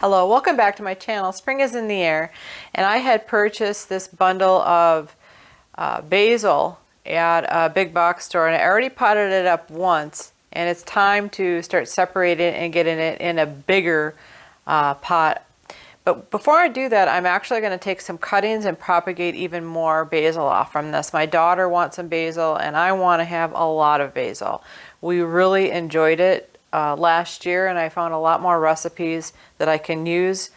Hello, welcome back to my channel. Spring is in the air, and I had purchased this bundle of basil at a big box store, and I already potted it up once, and it's time to start separating it and getting it in a bigger pot. But before I do that, I'm actually going to take some cuttings and propagate even more basil off from this. My daughter wants some basil, and I want to have a lot of basil. We really enjoyed it last year, and I found a lot more recipes that I can use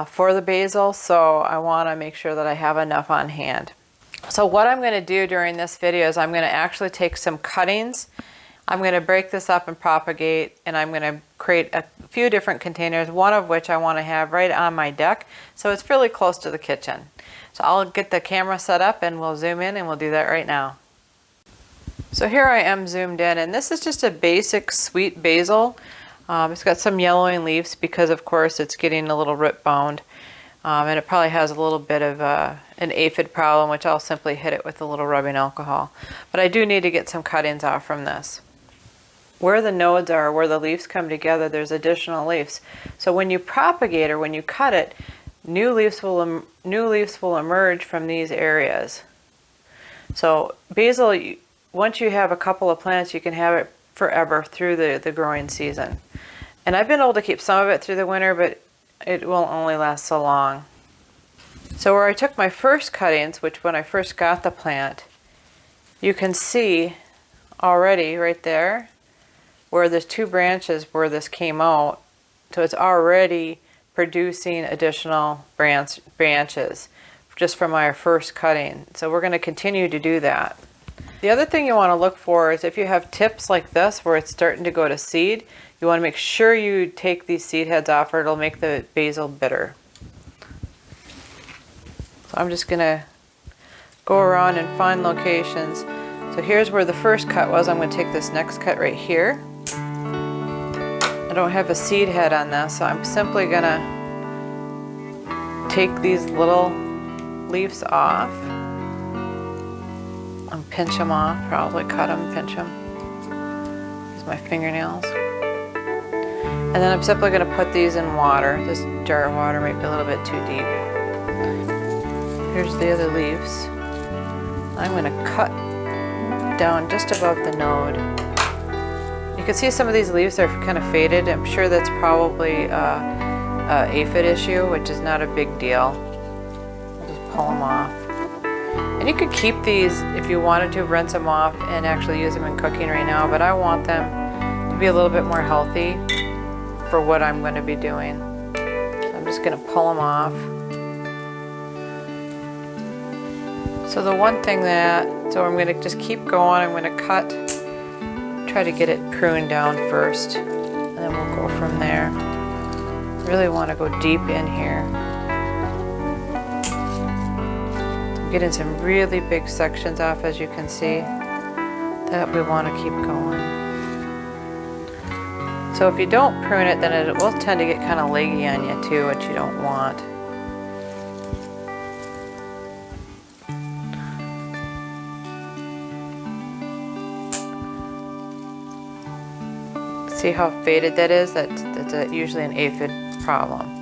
for the basil, so I want to make sure that I have enough on hand. So what I'm going to do during this video is I'm going to actually take some cuttings. I'm going to break this up and propagate, and I'm going to create a few different containers, one of which I want to have right on my deck, so it's fairly close to the kitchen. So I'll get the camera set up and we'll zoom in, and we'll do that right now. So here I am zoomed in, and this is just a basic sweet basil. It's got some yellowing leaves because of course it's getting a little root bound, and it probably has a little bit of an aphid problem, which I'll simply hit it with a little rubbing alcohol. But I do need to get some cuttings off from this. Where the nodes are, where the leaves come together, there's additional leaves. So when you propagate or when you cut it, new leaves will emerge from these areas. So basil, once you have a couple of plants, you can have it forever through the growing season. And I've been able to keep some of it through the winter, but it will only last so long. So where I took my first cuttings, which when I first got the plant, you can see already right there where there's two branches where this came out. So it's already producing additional branches just from our first cutting. So we're going to continue to do that. The other thing you want to look for is if you have tips like this where it's starting to go to seed, you want to make sure you take these seed heads off or it'll make the basil bitter. So I'm just going to go around and find locations. So here's where the first cut was. I'm going to take this next cut right here. I don't have a seed head on this, so I'm simply going to take these little leaves off. And pinch them off, probably cut them, pinch them. Use my fingernails. And then I'm simply going to put these in water. This jar of water might be a little bit too deep. Here's the other leaves. I'm going to cut down just above the node. You can see some of these leaves are kind of faded. I'm sure that's probably an aphid issue, which is not a big deal. I'll just pull them off. And you could keep these if you wanted to, rinse them off and actually use them in cooking right now, but I want them to be a little bit more healthy for what I'm going to be doing. So I'm just going to pull them off. So the one thing so I'm going to just keep going, I'm going to cut, try to get it pruned down first, and then we'll go from there. Really want to go deep in here. Getting some really big sections off, as you can see, that we want to keep going. So if you don't prune it, then it will tend to get kind of leggy on you too, which you don't want. See how faded that is? That's usually an aphid problem.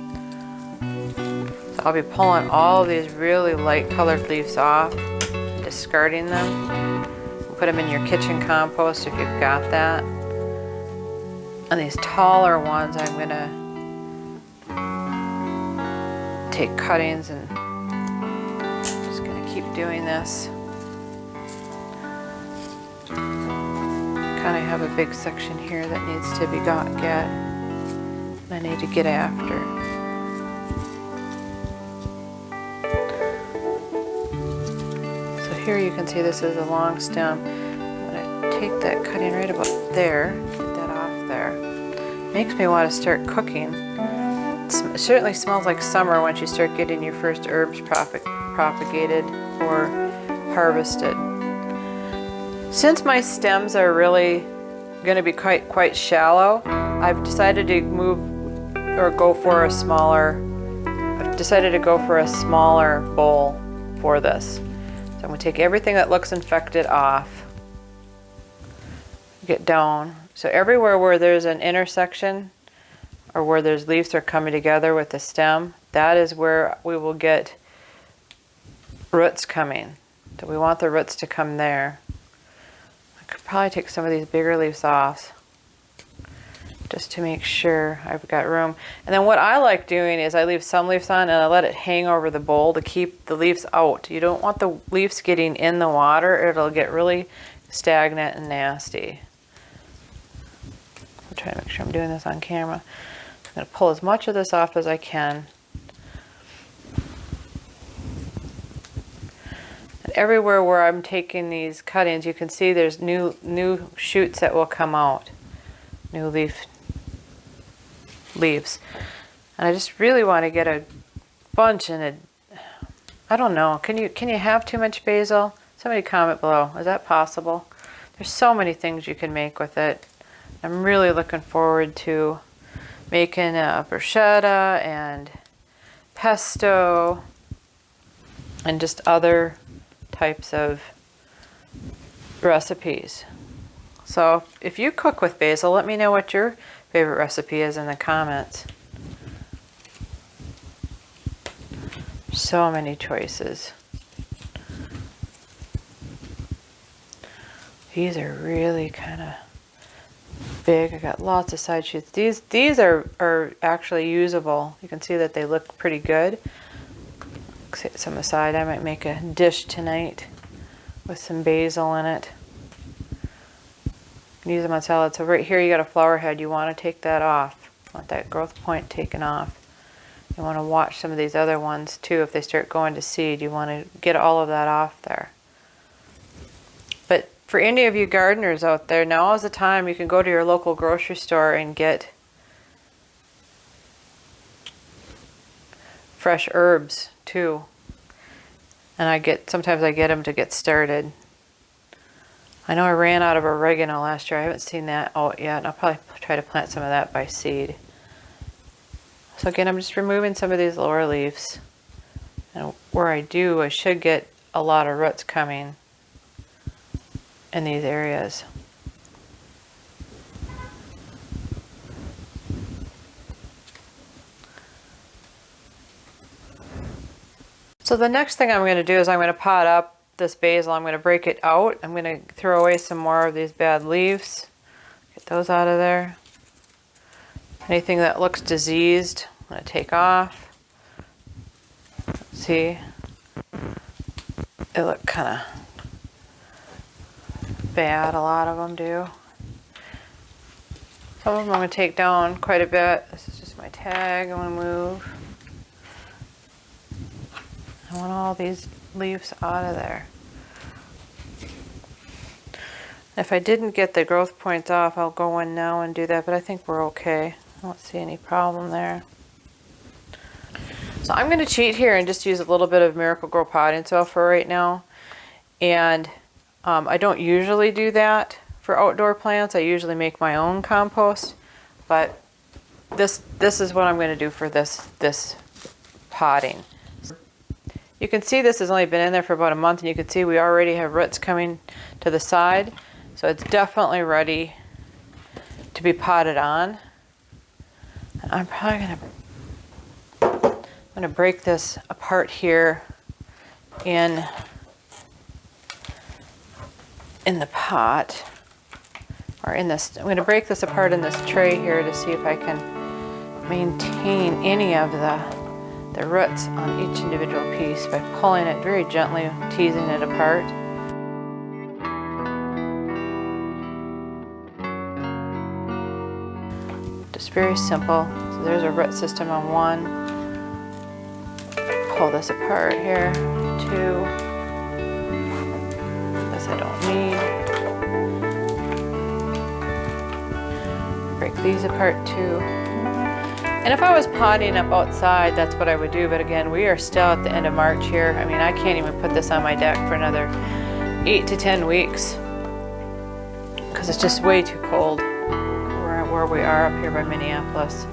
I'll be pulling all of these really light colored leaves off, discarding them. Put them in your kitchen compost if you've got that. And these taller ones, I'm going to take cuttings and just going to keep doing this. Kind of have a big section here that needs to be get. I need to get after. Here you can see this is a long stem. I'm going to take that cutting right about there, get that off there. Makes me want to start cooking. It certainly smells like summer once you start getting your first herbs propagated or harvested. Since my stems are really going to be quite shallow, I've decided to go for a smaller bowl for this. So I'm going to take everything that looks infected off, get down. So everywhere where there's an intersection or where those leaves are coming together with the stem, that is where we will get roots coming. So we want the roots to come there. I could probably take some of these bigger leaves off just to make sure I've got room. And then what I like doing is I leave some leaves on and I let it hang over the bowl to keep the leaves out. You don't want the leaves getting in the water. It'll get really stagnant and nasty. I'm trying to make sure I'm doing this on camera. I'm going to pull as much of this off as I can. And everywhere where I'm taking these cuttings, you can see there's new shoots that will come out. New leaves. And I just really want to get a bunch in it. I don't know. Can you have too much basil? Somebody comment below. Is that possible? There's so many things you can make with it. I'm really looking forward to making a bruschetta and pesto and just other types of recipes. So if you cook with basil, let me know what your favorite recipe is in the comments. So many choices. These are really kind of big. I got lots of side shoots. These are actually usable. You can see that they look pretty good. Set some aside. I might make a dish tonight with some basil in it. Use them on salad. So right here you got a flower head. You want to take that off. You want that growth point taken off. You want to watch some of these other ones too. If they start going to seed, you want to get all of that off there. But for any of you gardeners out there, now is the time. You can go to your local grocery store and get fresh herbs too. And sometimes I get them to get started. I know I ran out of oregano last year. I haven't seen that out yet. And I'll probably try to plant some of that by seed. So again, I'm just removing some of these lower leaves. And where I do, I should get a lot of roots coming in these areas. So the next thing I'm going to do is I'm going to pot up this basil. I'm going to break it out. I'm going to throw away some more of these bad leaves. Get those out of there. Anything that looks diseased, I'm going to take off. See? They look kind of bad, a lot of them do. Some of them I'm going to take down quite a bit. This is just my tag. I'm going to move. I want all these leaves out of there. If I didn't get the growth points off, I'll go in now and do that, but I think we're okay. I don't see any problem there. So I'm going to cheat here and just use a little bit of Miracle-Gro potting soil for right now. And I don't usually do that for outdoor plants. I usually make my own compost, but this is what I'm going to do for this potting. You can see this has only been in there for about a month, and you can see we already have roots coming to the side. So it's definitely ready to be potted on. And I'm probably going to break this apart here in the pot, or in this. I'm going to break this apart in this tray here to see if I can maintain any of the roots on each individual piece by pulling it very gently, teasing it apart. Just very simple. So there's a root system on one. Pull this apart here. Two. This I don't need. Break these apart too. And if I was potting up outside, that's what I would do. But again, we are still at the end of March here. I mean, I can't even put this on my deck for another 8 to 10 weeks because it's just way too cold where we are up here by Minneapolis.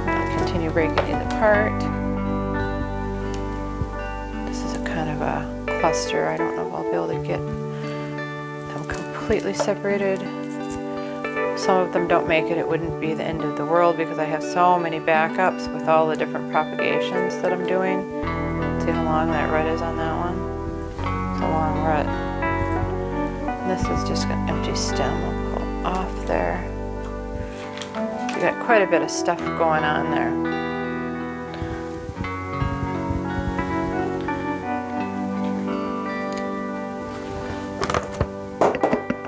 I'll continue breaking these apart. This is a kind of a cluster. I don't know if I'll be able to get them completely separated. some of them don't make it, it wouldn't be the end of the world because I have so many backups with all the different propagations that I'm doing. See how long that root is on that one? It's a long root. And this is just an empty stem. We'll pull off there. We got quite a bit of stuff going on there.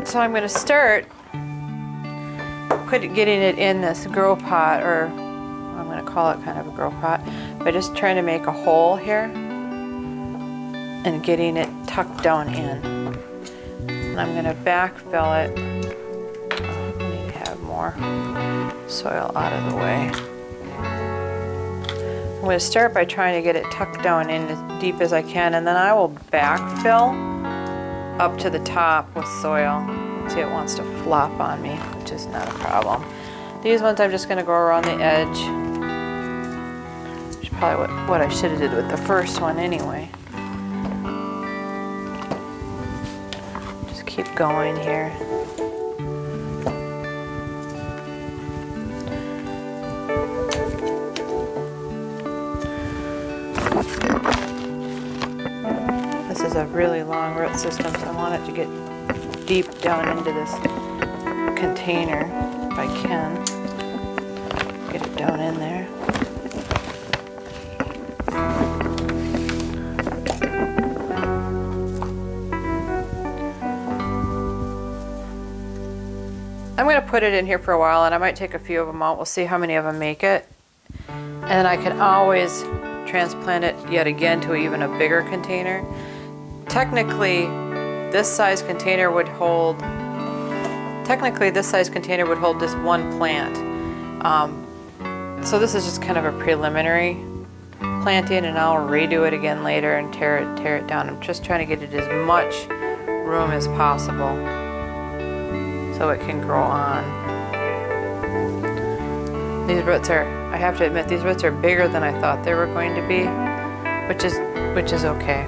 So I'm going to start getting it in this grow pot, or I'm going to call it kind of a grow pot, by just trying to make a hole here and getting it tucked down in. And I'm going to backfill it. I need to have more soil out of the way. I'm going to start by trying to get it tucked down in as deep as I can, and then I will backfill up to the top with soil. See, it wants to flop on me, which is not a problem. These ones I'm just going to go around the edge, which is probably what I should have did with the first one anyway. Just keep going here. This is a really long root system, so I want it to get deep down into this container if I can. Get it down in there. I'm going to put it in here for a while, and I might take a few of them out. We'll see how many of them make it. And then I can always transplant it yet again to even a bigger container. Technically, this size container would hold just one plant. So this is just kind of a preliminary planting, and I'll redo it again later and tear it down. I'm just trying to get it as much room as possible so it can grow on. These roots are, I have to admit, these roots are bigger than I thought they were going to be, which is okay.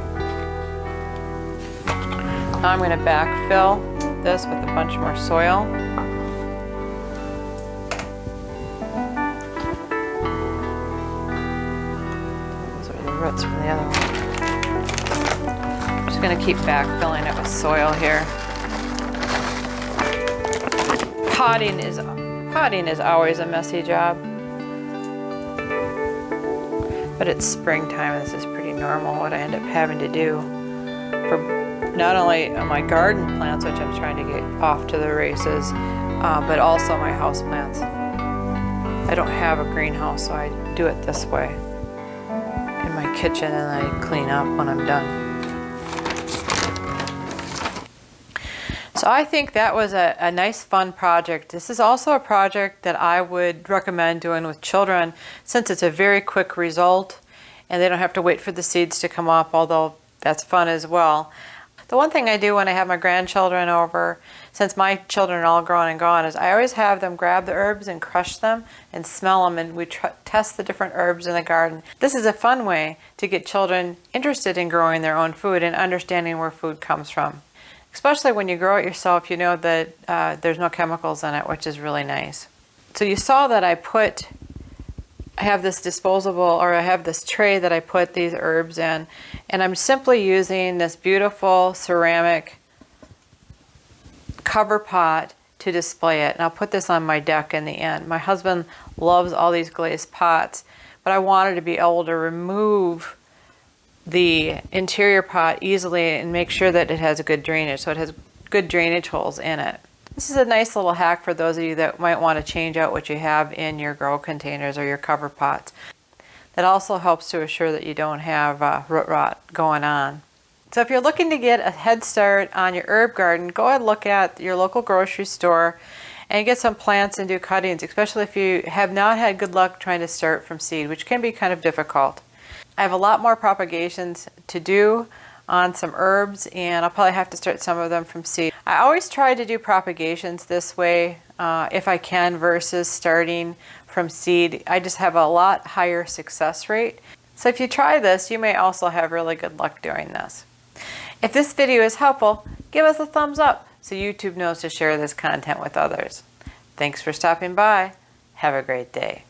Now I'm going to backfill this with a bunch more soil. Those are the roots from the other one. I'm just going to keep backfilling it with soil here. Potting is always a messy job. But it's springtime. This is pretty normal what I end up having to do for not only my garden plants, which I'm trying to get off to the races, but also my house plants. I don't have a greenhouse, so I do it this way in my kitchen, and I clean up when I'm done. So I think that was a nice, fun project. This is also a project that I would recommend doing with children, since it's a very quick result and they don't have to wait for the seeds to come up, although that's fun as well. The one thing I do when I have my grandchildren over, since my children are all grown and gone, is I always have them grab the herbs and crush them and smell them, and we test the different herbs in the garden. This is a fun way to get children interested in growing their own food and understanding where food comes from. Especially when you grow it yourself, you know that there's no chemicals in it, which is really nice. So you saw that I have this disposable, or I have this tray that I put these herbs in, and I'm simply using this beautiful ceramic cover pot to display it. And I'll put this on my deck in the end. My husband loves all these glazed pots, but I wanted to be able to remove the interior pot easily and make sure that it has a good drainage, so it has good drainage holes in it. This is a nice little hack for those of you that might want to change out what you have in your grow containers or your cover pots. That also helps to assure that you don't have root rot going on. So if you're looking to get a head start on your herb garden, go ahead and look at your local grocery store and get some plants and do cuttings, especially if you have not had good luck trying to start from seed, which can be kind of difficult. I have a lot more propagations to do on some herbs, and I'll probably have to start some of them from seed. I always try to do propagations this way if I can versus starting from seed. I just have a lot higher success rate. So if you try this, you may also have really good luck doing this. If this video is helpful, give us a thumbs up so YouTube knows to share this content with others. Thanks for stopping by. Have a great day.